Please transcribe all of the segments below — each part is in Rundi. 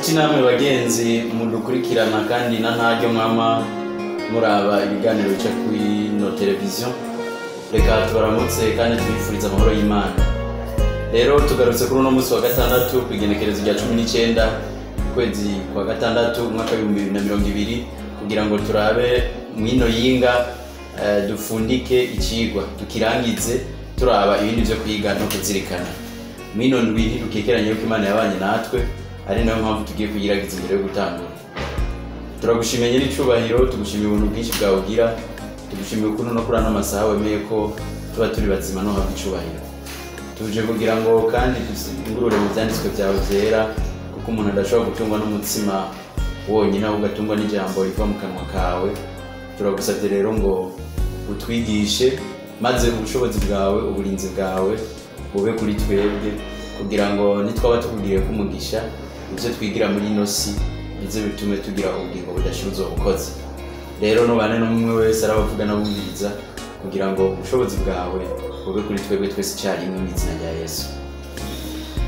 Nshuti namwe bagenzi mudukurikirana kandi nantaryo mwama muraba ibiganiro bica kuri no television, reka tubaramutse kandi tubifuriza amahoro y'Imana. Rero tugarutse kuri uno munsi wa gatandatu kwigenekerezo rya 19 kwezi kwa gatandatu umwaka wa 2020 kugira ngo turabe mwino yinga dufundike icigwa tukirangize turaba ibindi byo kwiga no kuzirikana. Mwino ndwi dukekeranye yuko Imana yabanye natwe, ari nayo mpamvu tugiye kugiragiza imbere yo gutangura. Turagushimiye n'icubahiro, tugushimiye ubuntu bwinshi bwawe ugira, tugushimiye ukuntu no kurana amasaha wemeye ko tuba turi bazima no habwa icubahiro. Tuje kugira ngo kandi dusingurure mu byanditswe byawe byera, kuko umuntu adashobora gutungwa n'umutsima wonyine ahubwo atungwa n'ijambo riva mu kanwa kawe. Turagusabye rero ngo utwigishe, maze ubushobozi bwawe uburinzi bwawe bube kuri twebwe, kugira ngo nitwaba tukugiriye kumugisha ibyo twigira muri ino si bize bitume tugira ubugingo budashira ubukozi. Rero nubane n'umwe wese arabavuga n'abumviriza, kugira ngo ubushobozi bwawe bube kuri twebwe twese cyarimwe mu izina rya Yesu.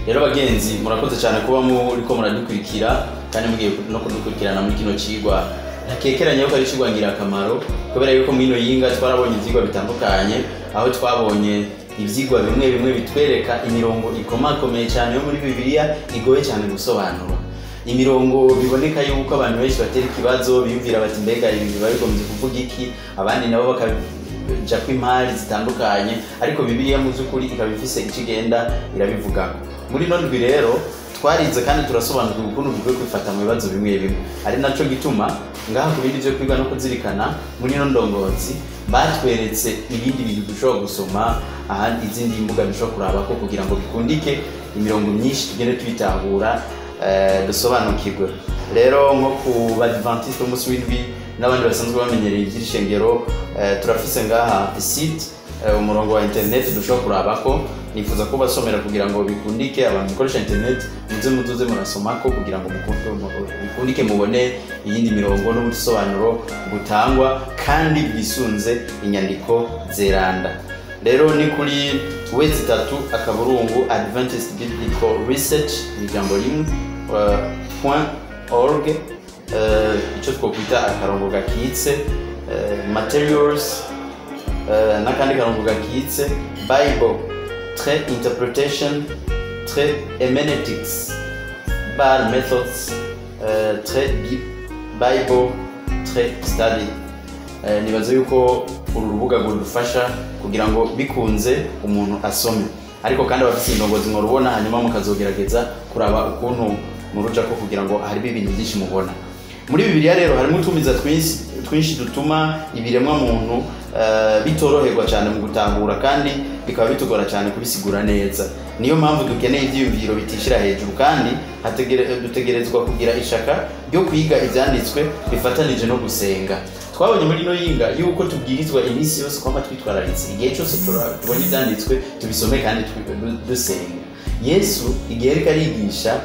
Rero bagenzi, murakoze cyane kuba muriko muradukurikira kandi mugiye no kudukurikirana muri kino cigwa. Nakekeranya yuko ari cigwa ngira akamaro, kubera yuko mwino yinga twarabonye ivyigwa bitandukanye, aho twabonye ivyigwa bimwe bitwereka imirongo ikomakomeye cyane yo muri Bibiliya igoye cyane gusobanura. Imirongo biboneka yuko abantu benshi batera ikibazo biyumvira bati mbega ibi bibagombye kuvuga iki, abandi nabo bakaja kw'imari zitandukanye, ariko Bibiliya mu by'ukuri ikabifise ikigenda irabivuga. Muri nondwi rero twarize kandi turasobanukirwa ukuntu dukwiye kwifata mu bibazo bimwe, ari naco gituma ngaha ku bindi byo kwiga no kuzirikana muri no ndongozi batweretse ibindi bintu dushobora gusoma, ahandi izindi mbuga dushobora kuraba ko kugira ngo bikundike imirongo myinshi tugende twitahura dusobanukirwe. Rero nko ku Badventiste umunsi w'indwi n'abandi basanzwe bamenyereye iby'ishengero, turafise ngaha site umurongo wa internet dushobora kuraba ko. Nifuza ko basomera kugira ngo bikundike, abantu mukoresha internet muze murasoma ko kugira ngo bikundike mubone iyindi mirongo n'ubusobanuro butangwa kandi bwisunze inyandiko zeranda. Rero ni kuri website akaburungu Adventist Biblical Research ijambo rimwe .org, ico twokwita akarongo gakitse materials, nakandi karongo gakitse Bible interpretation, hermeneutics, methods, Bible, study. Nibaza yuko uru rubuga rudufasha kugira ngo bikunze umuntu asome, ariko kandi abafite indongozi ngo rubona hanyuma mukazogerageza kuraba ukuntu muruja ko kugira ngo hari ibintu byinshi mubona. Muri Bibiliya rero harimo utumiza twinshi dutuma ibiremwa muntu bitoroherwa cyane mu gutahura, kandi bikaba bitugora cyane kubisigura neza. Niyo mpamvu dukeneye ivyiyumviro bitishira hejuru, kandi dutegerezwa kugira ishaka ryo kwiga ivyanditswe bifatanije no gusenga. Twabonye muri no yinga yuko tubwirizwa iminsi yose kwamba twitwararitse igihe cyose tubonye ivyanditswe tubisome kandi dusenga. Yesu igihe ariko arigisha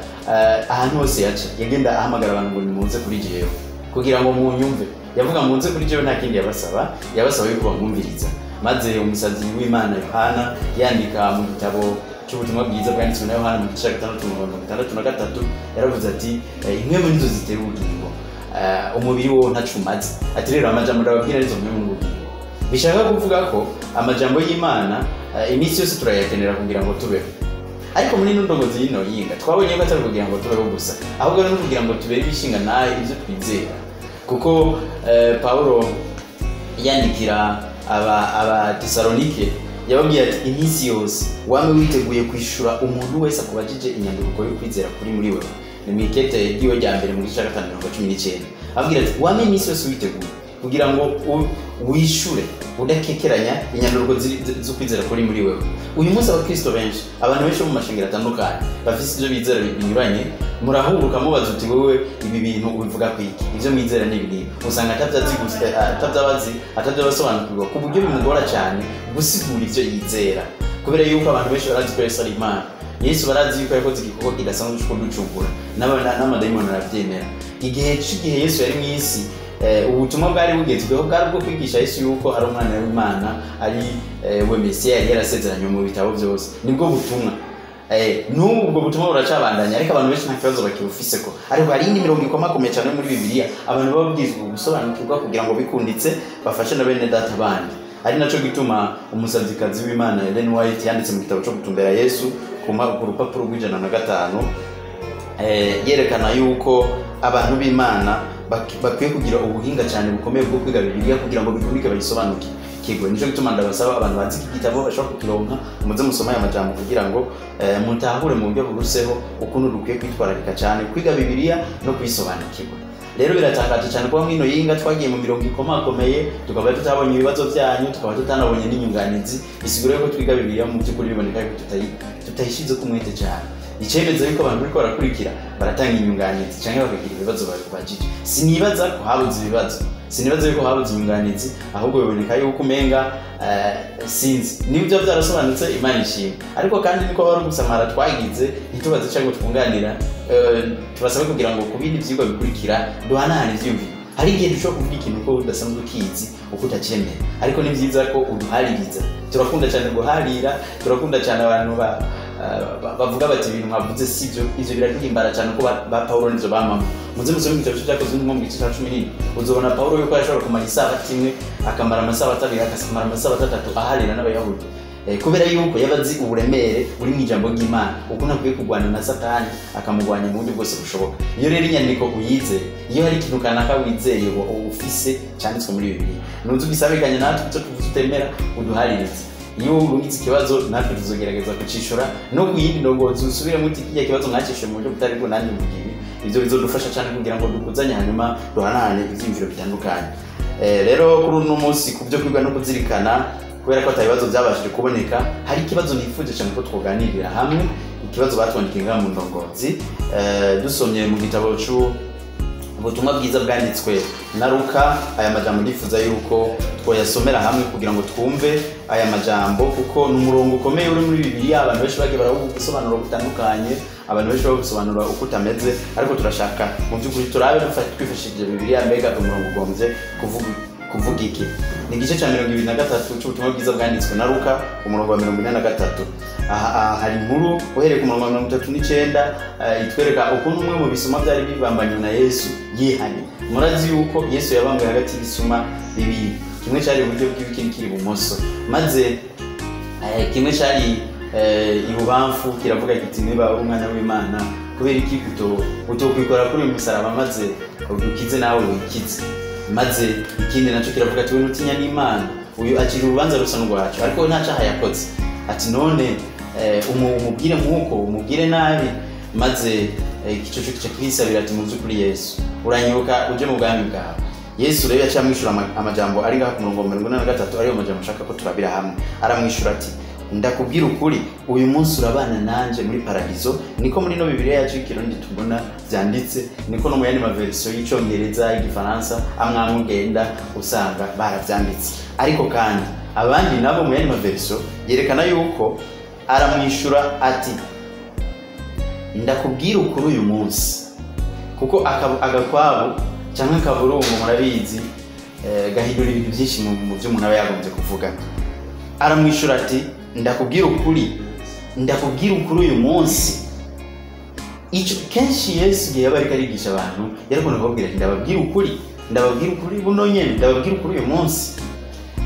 ahantu hose yaca yagenda ahamagara abantu ngo nimuze kuri jewe kugira ngo munyumve. Yavuga muze kuri jewe, nta kindi yabasaba yuko bamwumviriza. Maze umusazi w'Imana Yohana yandika mu gitabo cy'ubutumwa bwiza bwanditswe na Yohana mu gice cya 6:63 yaravuze ati imwe muri zo zitera ubugingo, umubiri wo ntacumaze. Ati rero amajambo ndababwira arizo mwe mu bugingo. Bishaka kuvuga ko amajambo y'Imana iminsi yose turayakenera kugira ngo tubeho. Ariko muri ndongozi yino yinga twabonye ko atari kugira ngo tubeho gusa, ahubwo no kugira ngo tubere ibishinga naye ibyo twizera. Kuko Paulo yandikira aba Tesalonike yababwiye ati iminsi yose wame witeguye kwishura umuntu wese akubajije inyandiko yo kwizera kuri muri wewe. Ni mikete yiwe rya mbere mu gice cya 5:19 ababwira ati wame iminsi yose witeguye kugira ngo wishure udakekeranya inyandiko zo kwizera kuri muri wewe. Uyu munsi abakristo benshi, abantu benshi mu mashengero atandukanye bafise ibyo bizera binyuranye, murahuruka mubaza uti wewe ibi bintu ubivuga kwiki, ivyo mwizera n'ibintu usanga atavyabasobanukirwa ku buryo bimugora cyane gusigura ivyo yizera, kubera yuko abantu benshi barazi ko Yesu ari Imana. Yesu barazi yuko yakoze igikorwa kidasanzwe cyo kuducungura, n'amadayimoni aravyemera. Igihe Yesu yari mu isi, ubutumwa bwari bugezweho bwari bwo kwigisha Yesu yuko ari umwana w'Imana, ari we Mesiya yari yarasezeranye mu bitabo byose. Nibwo butumwa n'ubu ubwo butumwa buracabandanya ariko abantu benshi nta kibazo bakibufise ko ariko hari indi mirongo ikomakomeye cyane muri Bibiliya abantu babwizwa gusobanukirwa kugira ngo bikunditse bafashe na bene data bandi. Ari naco gituma umusavyikazi w'Imana Ellen White yanditse mu gitabo cyo gutumbera Yesu ku rupapuro rw'105 yerekana yuko abantu b'Imana bakwiye kugira ubuhinga cyane bukomeye bwo kwiga Bibiliya kugira ngo bikunike bayisobanuke kigwe. Nico gituma ndabasaba abantu bazi iki gitabo bashobora kukironka muze musoma aya majambo kugira ngo mutahure mu buryo buruseho ukuntu dukwiye kwitwararika cyane kwiga Bibiliya no kuyisobanukirwa. Rero biratangaje cyane kuba mwino yinga twagiye mu mirongo ikomakomeye tukaba tutabonye ibibazo byanyu tukaba tutanabonye n'inyunganizi isigure ko twiga Bibiliya mu by'ukuri biboneka ko tutayishize kumwete cyane. Icemeza yuko abantu bariko barakurikira baratanga inyunganizi cyangwa bakagira ibibazo bakubajije. Sinibaza ko habuze ibibazo, sinibaza yuko habuze inyunganizi, ahubwo biboneka yuko umenga sinzi nibyo byarasobanutse Imana ishimwe. Ariko kandi niko bari gusamara twagize itubaze cyangwa twunganira tubasaba kugira ngo kubindi byigwa bikurikira duhanahana ivyumvi. Hari igihe dushobora kuvuga ikintu ko udasanzwe ukizi uko utacyemera, ariko ni byiza ko uduhaririza. Turakunda cyane guharira, turakunda cyane abantu bavuga bati ibintu mwavuze sivyo, ivyo biraduhimbara cyane ko ba Paulo nizo bamama. Muze musome igitabo cyakozwe mu gice cya 14 uzobona Paulo yuko yashobora kumara isabato imwe akamara amasabato abiri akasamara amasabato atatu aharira n'abayahudi kubera yuko yabazi uburemere buri mu ijambo ry'Imana uko nakwiye kugwana na Satani akamugwanya mu buryo bwose bushoboka. Iyo rero inyandiko uyize, iyo hari ikintu kanaka wizeye ufise cyanditswe muri Bibiliya nuzu bisabikanye natwe cyo tuvutemera uduharirize. Iyo urungize ikibazo natwe tuzogerageza kucishura no kuyindi ndogo zusubire muti kiya kibazo mwakishe mu buryo butari bwo nanjye mugiye. Ivyo bizodufasha cyane kugira ngo dukuzanye hanyuma duhanahane ivyimviro bitandukanye. Rero kuri uno munsi kubyo kwiga no kuzirikana kubera ko atabibazo byabashije kuboneka, hari ikibazo nifuje cyane ko twoganirira hamwe, ikibazo batwandikinga mu ndongozi dusomye mu gitabo ubutumwa bwiza bwanditswe na Luka. Aya majambo ndifuza yuko twoyasomera hamwe kugira ngo twumve aya majambo kuko n'umurongo ukomeye uri muri Bibiliya. Abantu benshi bagiye baragusobanura gutandukanye, abantu benshi bagusobanura uko utameze, ariko turashaka mu by'ukuri turabe twifashishije Bibiliya mbega umurongo ugombye kuvuga iki. Ni igice cya 23 cy'ubutumwa bwiza bwanditswe na Luka umurongo wa 43. Hari inkuru uhereye ku murongo wa 39 itwereka ukuntu umwe mu bisuma byari bibambanye na Yesu yihanye. Murazi yuko Yesu yabambwe hagati y'ibisuma bibiri, kimwe cyari iburyo bw'ikindi kiri ibumoso, maze kimwe cyari ibubamfu kiravuga kiti niba uri umwana w'Imana kubera iki utokwikora kuri uyu musaraba maze ukize nawe wikize. Maze ikindi naco kiravuga ati we nutinya n'Imana, uyu akiri urubanza rusa n'urwacu ariko nta cyaha yakoze. Ati none umubwire nkuko umubwire nabi. Maze igico cyo kwisabira ati mu by'ukuri Yesu uranyibuka uje mu bwami bwawe. Yesu rero yacamwishura amajambo ari ngaha ku murongo wa 43 ariyo majambo nshaka ko turabira hamwe. Aramwishura ati ndakubwira ukuri uyu munsi urabana nanje muri paradizo. Niko muri no Bibiliya yacu ikirundi tubona byanditse, niko no mu yandi maversion y'icongereza igifaransa amwamwe ugenda usanga barabyanditse. Ariko kandi abandi nabo mu yandi maversion yerekana yuko aramwishura ati ndakubwira ukuri uyu munsi, kuko agakwabo cyangwa kaburungu murabizi gahindura ibintu byinshi mu byo umuntu aba yagombye kuvuga. Aramwishura ati ndakubwira ukuri uyu munsi. Ico kenshi Yesu gihe yaba ariko arigisha abantu yarikunda kubabwira ati ndababwira ukuri buno nyene, ndababwira ukuri uyu munsi.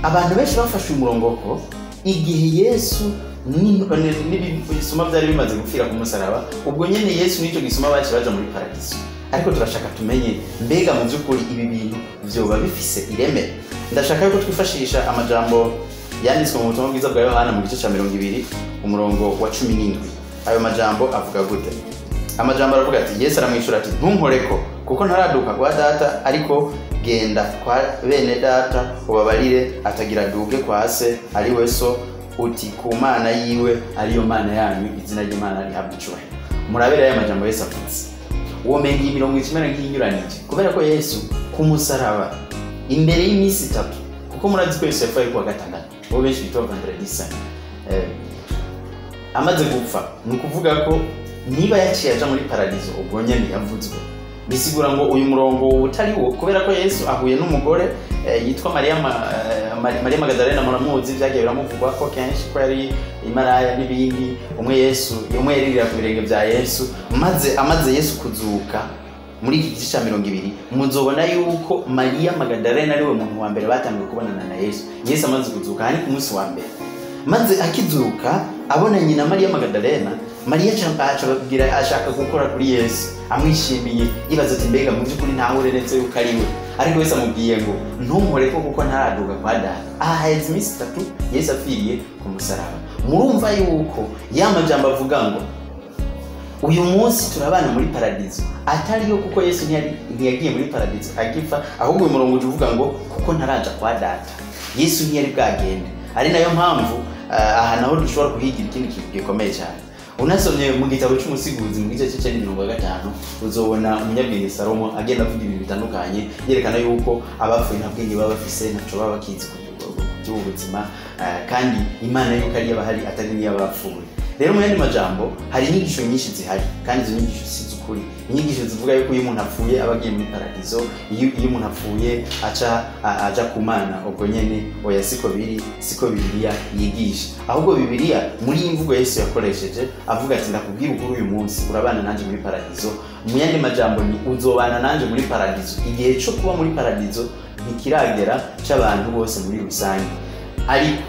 Abantu benshi bafashe umurongo ko igihe Yesu n'ibisuma byari bimaze gupfira ku musaraba, ubwo nyene Yesu n'icyo gisuma baci baja muri paradiso. Ariko turashaka tumenye mbega mu by'ukuri ibi bintu byoba bifise ireme. Ndashaka yuko twifashisha amajambo yanditswe mu butumwa bwiza bwa Yohana mu gice cya 20 umurongo wa 17. Ayo majambo avuga gute? Amajambo aravuga ati Yesu aramwishura ati ntunkoreko kuko ntaraduka kwa data, ariko genda kwa bene data ubabarire atagira duge kwa se ari we so, uti ku Mana yiwe ariyo Mana yanyu, izina ry'Imana rihabwa icyubahiro. Murabera aya majambo Yesu afutse uwo mengi imirongo ikimera nk'inyuranije kubera ko Yesu ku musaraba imbere y'imisi 3, kuko murazi ko Yesu yafaye kuwa gatandatu uwo benshi bita Vendredi Saint, amaze gupfa ni ukuvuga ko niba yaciye aja muri paradizo ubwo nyene yavuzwe. Bisigura ngo uyu murongo utari wo kubera ko Yesu ahuye n'umugore yitwa Mariya Magdalena, muramuzi byagiye biramuvugwa ko kenshi ko yari imaraya n'ibindi. Umwe yaririra ku birenge bya Yesu, amaze Yesu kuzuka muri iki gice cya 20 muzobona yuko Mariya Magdalena ariwe muntu wa mbere batangiye kubonana na Yesu. Yesu amaze kuzuka ari ku munsi wa mbere, maze akizuka abona nyina Mariya Magdalena, Mariya acababwira ashaka gukora kuri Yesu, amwishimiye yibaza ati mbega mu by'ukuri ntawe uretse yuko ari we. Ariko Yesu amubwiye ngo ntumureke kuko ntaraduga kwa Data. Haheze iminsi 3 Yesu apfiriye ku musaraba. Murumva yuko yamajambo avuga ngo uyu munsi turabana muri paradizo atari yo kuko Yesu ntiyagiye muri paradizo agifa, ahubwo uyu murongo uvuga ngo kuko ntaraja kwa Data. Yesu ntiyari bwagende, ari nayo mpamvu aha naho dushobora kuhigira ikindi kintu gikomeye cyane. Unasomye mu gitabo cy'umusiguzi mu gice cya 55 uzobona umunyabwenge Salomo agenda avuga ibintu bitandukanye yerekana yuko abapfuye nta bwenge baba bafise, ntaco baba bakizi ku buzima, kandi Imana yuko ari yabahari atari n'iyabapfuye. Rero mu yandi majambo hari inyigisho nyinshi zihari, kandi izo nyigisho si z'ukuri. Inyigisho zivuga yuko iyo umuntu apfuye aba agiye muri paradizo, iyo umuntu apfuye aja ku Mana, ubwo nyene oya siko Bibiliya yigisha. Ahubwo Bibiliya muri imvugo Yesu yakoresheje avuga ati ndakubwira ukuri uyu munsi urabana nanje muri paradizo. Mu yandi majambo ni uzobana nanje muri paradizo. Igihe cyo kuba muri paradizo ntikiragera cy'abantu bose muri rusange. Ariko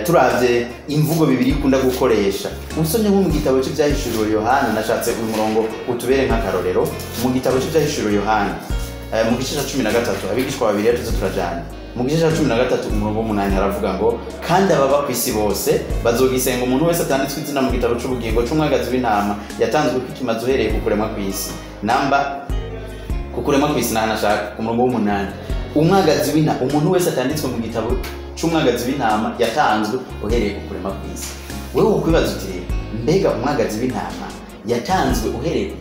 turavye imvugo Bibiliya ikunda gukoresha, usomye nko mu gitabo cy'ivyahishuriwe Yohana, nashatse uyu murongo utubere nk'akarorero. Mu gitabo cy'ivyahishuriwe Yohana mu gice cya 13 abigishwa babiri yatuze turajana. Mu gice cya 13 umurongo 8 haravuga ngo kandi ababa ku isi bose bazogisenga umuntu wese atanditswe izina mu gitabo cy'ubugingo c'umwagazi w'intama yatanzwe kwikimaza uhereye ku kurema kw'isi. Namba ku kurema kw'isi nashaka ku murongo 8 umwagazi w'intama, umuntu wese atanditswe mu gitabo c'umwagazi w'intama yatanzwe uhereye ku kurema kw'isi. Wewe ukwibaza uti mbega umwagazi w'intama yatanzwe uhereye ku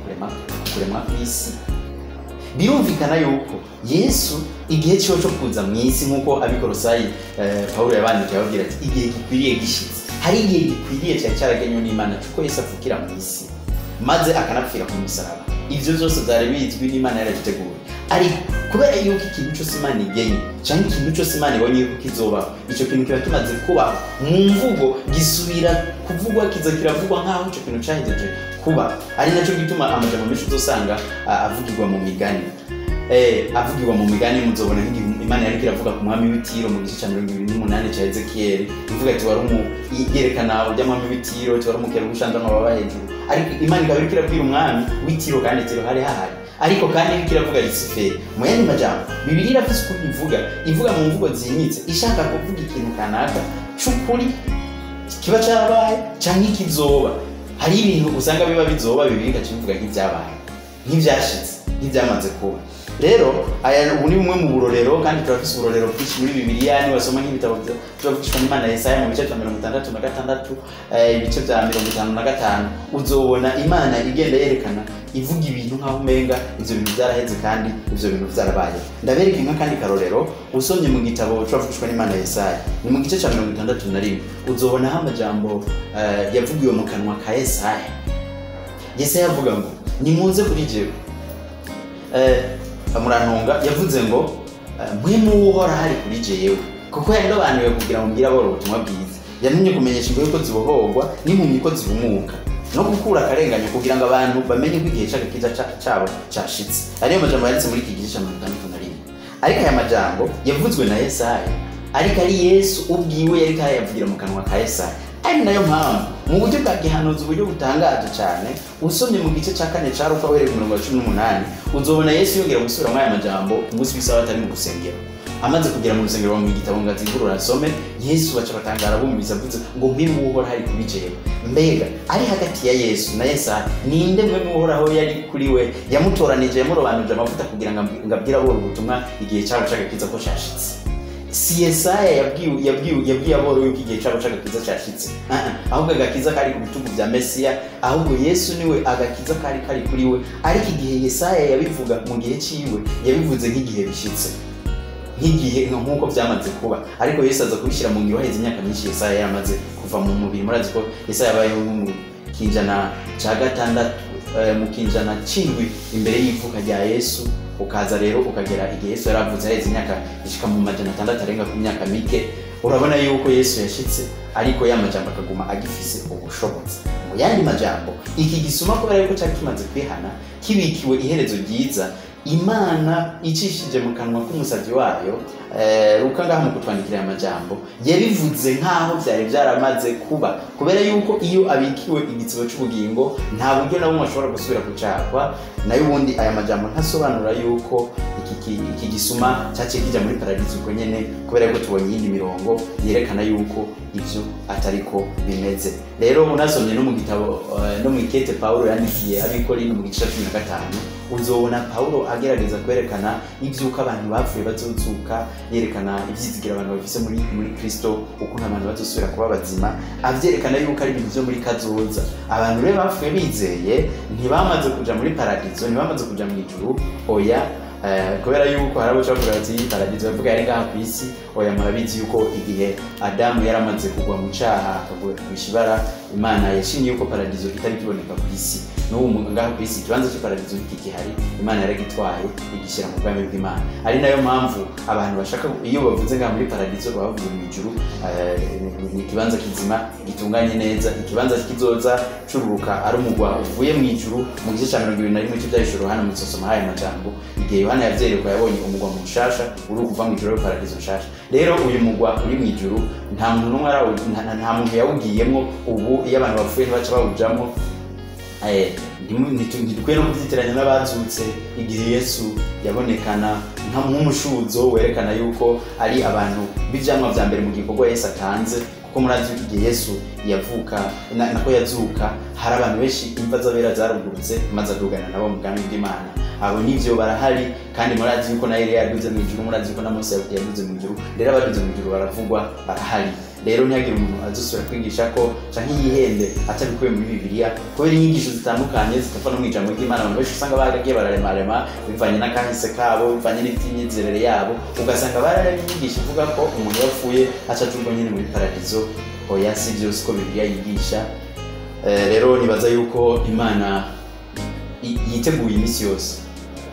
kurema kw'isi? Birumvikana yuko Yesu igihe cyo kuza mu isi nkuko abikorosayi Paulo yabandikiye ababwira ati igihe gikwiriye gishitse. Hari igihe gikwiriye cyaragenywe n'Imana kuko Yesu avukira mu isi maze akanapfira ku musaraba. Ivyo byose byari bizwi n'Imana yaragiteguye. Ariko kubera yuko ikintu cyose Imana igenye cyangwa ikintu cyose Imana ibonye yuko kizoba, icyo kintu kiba kimaze kuba mu mvugo gisubira kuvugwa, kiravugwa nk'aho icyo kintu cyahejeje kuba. Ari nacyo gituma amajambo menshi uzosanga avugirwa mu migani. Avugirwa mu migani muzobona nk'igihe Imana yari kiravuga ku mwami w'Itiro mu gice cya 28 cya Ezekiel, ivuga ati wari yerekana ujya mwami w'Itiro, wari umukero gushanja amababa hejuru. Ariko Imana ikaba iri kirabwira umwami w'Itiro, kandi Itiro hari hahari, ariko kandi iri kiravuga Lusiferi. Mu yandi majambo Bibiliya irafise uko ivuga mu mvugo zinyitse, ishaka kuvuga ikintu kanaka c'ukuri kiba carabaye canke ikizoba. Hari ibintu usanga biba bizoba Bibiliya ikacivuga nk'ibyabaye, nk'ivyashitse, nk'ivyamaze kuba. Rero aya ubu ni bumwe mu burorero, kandi turafise uburorero bwinshi muri Bibiliya. Ni wasoma nk'ibitabo byavugishwa n'Imana Yesaya mu bice bya 66 ibice bya 55 uzobona Imana igenda yerekana ivuga ibintu nkaho umenga ivyo bintu byaraheze kandi ivyo bintu byarabaye. Ndabereka inka kandi karorero usomye mu gitabo cyavugishwa n'Imana Yesaya ni mu gice cya 61 uzobona amajambo yavugiwe mu kanwa ka Yesaya. Yesaya avuga ngo nimunze kuri jewe, Murantunga yavuze ngo mwemu uhora hari kuri jewe, kuko yandobanuye kugira ngo mbwira aboro ubutumwa bwiza. Yantumye kumenyesha ngo yuko zibohorwa n'impumyi ko zibumuka, no gukura akarenganya kugira ngo abantu bamenye ko igihe cy'agakiza cyabo cyashitse. Ariyo majambo yanditse muri iki gice cya 61. Ariko aya majambo yavuzwe na Yesaya, ariko ari Yesu ubwiwe yari kayavugira mu kanwa ka Yesaya. Ari nayo mpamvu mu buryo bwa gihanuzi, uburyo butangaje cyane, usomye mu gice cya 4 cya Luka uhereye ku 18 uzobona Yesu yongera gusubira muri aya majambo umunsi w'Isabato ari mu rusengero. Amaze kugera mu rusengero mu gitabo ngo azingurura asome, Yesu baca batangara bumvise avuze ngo mwimu uhora hari kuri jewe. Mbega ari hagati ya Yesu na Yesaya ninde mwimu uhoraho yari kuri we? Yamutoranije, yamurobanuje amavuta kugira ngo abwire abo ubutumwa igihe cyabo cy'agakiza ko cyashitse. Si Yesaya yabwiye aboro yuko igihe cyabo cy'agakiza cyashitse, ahubwo agakiza kari ku bitugu bya Mesiya. Ahubwo Yesu niwe agakiza kari kuri we. Ariko igihe Yesaya yabivuga mu gihe ciwe yabivuze nk'igihe bishitse, nk'igihe nk'uko byamaze kuba. Ariko Yesu aza kubishyira mu ngiro haheze imyaka myinshi Yesaya yamaze kuva mu mubiri. Murazi ko Yesaya yabayeho mu kinjana cya 6 mu kinjana c'indwi imbere y'ivuka rya Yesu, ukaza rero ukagera igihe Yesu yaravuze aheze imyaka ishika mu majana 6 arenga ku myaka mike, urabona yuko Yesu yashitse ariko ya majambo akaguma agifise ubushobozi. Mu yandi majambo, iki gisuma kubera yuko cyari kimaze kwihana, kibikiwe iherezo ryiza, Imana icishije mu kanwa k'umusavyi wayo, Luka ngaha mu kutwandikira amajambo yabivuze nkaho byari byaramaze kuba, kubera yuko iyo abikiwe igitsibo c'ubugingo nta buryo nabo ashobora gusubira kucakwa. Nayo ubundi aya majambo ntasobanura yuko iki gisuma cyaciye kija muri paradizo uko nyene, kubera yuko tubonye iyindi mirongo yerekana yuko ivyo atariko bimeze. Rero unasomye no mu gitabo no mu ikete Paulo yandikiye abikorino mu gice 15, uzobona Paulo agerageza kwerekana ivyuka abantu bapfuye bazozuka, yerekana ivyizigira abantu bafise muri Kristo, ukuntu abantu bazosubira kuba bazima, avyerekana yuko ari ibintu byo muri kazoza. Abantu rero bapfuye bizeye ntibamaze kuja muri paradizo, ntibamaze kuja mu ijuru, oya. Kubera yuko harabo cyavuga ati paradizo bavuga yari ngaha ku isi, oya murabizi yuko igihe Adamu yaramaze kugwa mu cyaha akagwishibara, Imana yashimye yuko paradizo itari kiboneka ku isi. N'ubu ngaha ku isi ikibanza cyo paradizo gihari, Imana yaragitwaye igishyira mu bwami bw'Imana. Ari nayo mpamvu abantu bashaka iyo bavuze ngaha muri paradizo bavuye mu ijuru, ni ikibanza kizima gitunganye neza, ikibanza kizoza cururuka ari umugwa uvuye mu ijuru. Mu gice cya 21 cy'ibyahishuro hano mu sosoma haya majambo, igihe Yohana yavyereka yabonye umugwa mu shasha uri kuva mu ijuru paradizo shasha. Rero uyu mugwa uri mu ijuru nta muntu n'umwe nta muntu yawugiyemo. Ubu iyo abantu bapfuye baca bawujamo, ntidukwiye no kuvyitiranya n'abazutse igihe Yesu yabonekana nk'umushuzo werekana yuko ari abantu bijamwa vya mbere mu gikorwa Yesu atanze. Kuko murazi igihe Yesu yavuka nako yazuka, hari abantu benshi imva z'abera zarugurutse maze adugana nabo mu bwami bw'Imana. Abo nivyo barahari, kandi murazi yuko na Eliya yaduze mu ijuru, murazi yuko na Mose yaduze mu ijuru. Rero abaduze mu ijuru baravugwa, barahari. Rero ntihagire umuntu azosubira kwigisha ko canke yihende atabikuye muri Bibiliya, kubera inyigisho zitandukanye zitapfa no mwijambo ry'Imana. Abantu benshi usanga baragiye bararemarema bivanye n'akahise kabo, bivanye n'imyizerere yabo, ugasanga bararemye inyigisho ivuga ko umuntu yapfuye acajurwa nyine muri paradizo. Oya, si byose ko Bibiliya yigisha. Rero nibaza yuko Imana yiteguye iminsi yose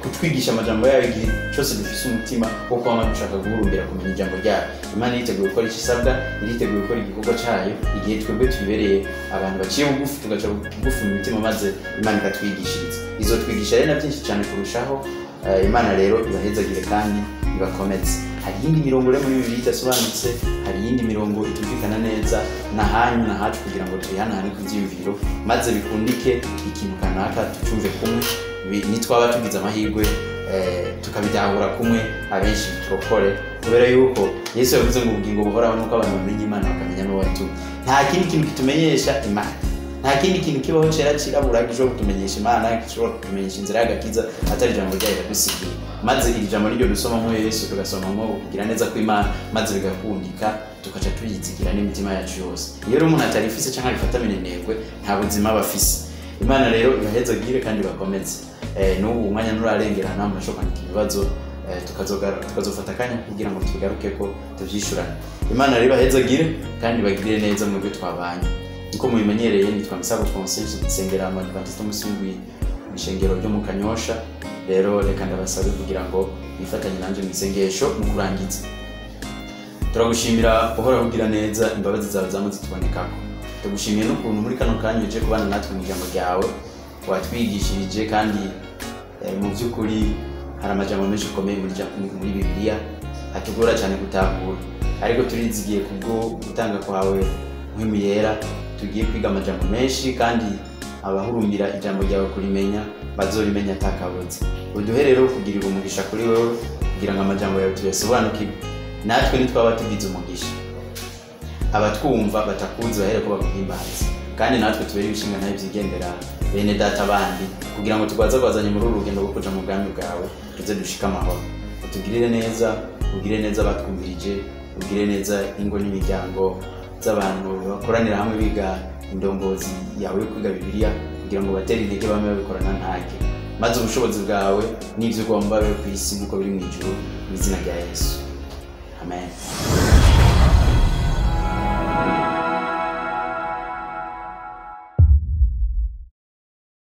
kutwigisha amajambo yayo igihe cyose dufise umutima wo kwama dushaka guhurumbira kumenya ijambo ryayo. Imana yiteguye gukora ikisabwa, yiteguye gukora igikorwa cyayo igihe twebwe tubibereye abantu baciye bugufi, tugaca bugufi mu mitima, maze Imana ikatwigishiriza. Izotwigisha rero na byinshi cyane kurushaho. Imana rero ibahezagire kandi ibakomeze. Hari iyindi mirongo rero muri Bibiliya idasobanutse, hari iyindi mirongo itumvikana neza na hanyu na hacu, kugira ngo tuyihanahane ku byiyumviro maze bikundike ikintu kanaka tucumve kumwe. Nitwaba tugize amahirwe tukabidahura kumwe, abenshi turokore, kubera yuko Yesu yavuze ngo ubugingo buhoraho nuko abantu bamenya Imana bakamenya n'uwo yatumye. Nta kindi kintu kitumenyesha Imana, nta kindi kintu kibaho cera cirabura gishobora kutumenyesha Imana, gishobora kutumenyesha inzira y'agakiza atari ijambo ryayo yadusigiye. Maze iri jambo niryo dusoma mu Yesu, tugasoma mu kugira neza ko Imana, maze bigakundika, tukaca tuyizigira n'imitima yacu yose. Iyo umuntu atarifise canke abifata minenegwe, nta buzima bafise. Imana rero ibahezagire kandi bakomeze. N'ubu umwanya nurarengerana murashobora kwandika ibibazo, tukazofata akanya kugira ngo tugaruke ko tuvyishurane. Imana rero ibahezagire kandi bagirire neza mwebwe twabanye. Uko mubimenyereye nitwa Misabo Conscience, dusengera mu Adventiste Musungwi ishengero ryo mu Kanyosha. Rero reka ndabasabe kugira ngo bifatanye nanje mu isengesho mu kurangiza. Turagushimira uhora kugira neza, imbabazi zawe zamaze tubonekako. Tugushimiye n'ukuntu muri kano kanya uje kubana natwe mu ijambo ryawe, watwigishirije kandi mu by'ukuri hari amajambo menshi akomeye muri Bibiliya atugora cyane gutahura, ariko turizigiye kubwo gutanga kwawe nk'imiyera, tugiye kwiga amajambo menshi kandi abahurumbira ijambo ryawe kurimenya bazorimenya atakabuze. Uduhe rero kugirira umugisha kuri wewe, kugira ngo amajambo yawe tuyasobanukirwe, natwe nitwaba tugize umugisha abatwumva batakuzi bahere ko baguhimbaza, kandi natwe tubere ibishinga ntayo byigendera bene data bandi, kugira ngo tugwaza kwazanye muri urugendo rwo kuja mu bwami bwawe, tuze dushika amahoro. Utugirire neza, ugire neza abatwumvirije, ugire neza ingo n'imiryango z'abantu bakoranira hamwe biga indongozi yawe yo kwiga Bibiliya, kugira ngo batere intege bamwe babikorana ntake, maze ubushobozi bwawe n'ivyo ugomba bibe ku isi nk'uko biri mu ijuru, mu izina rya Yesu, amen.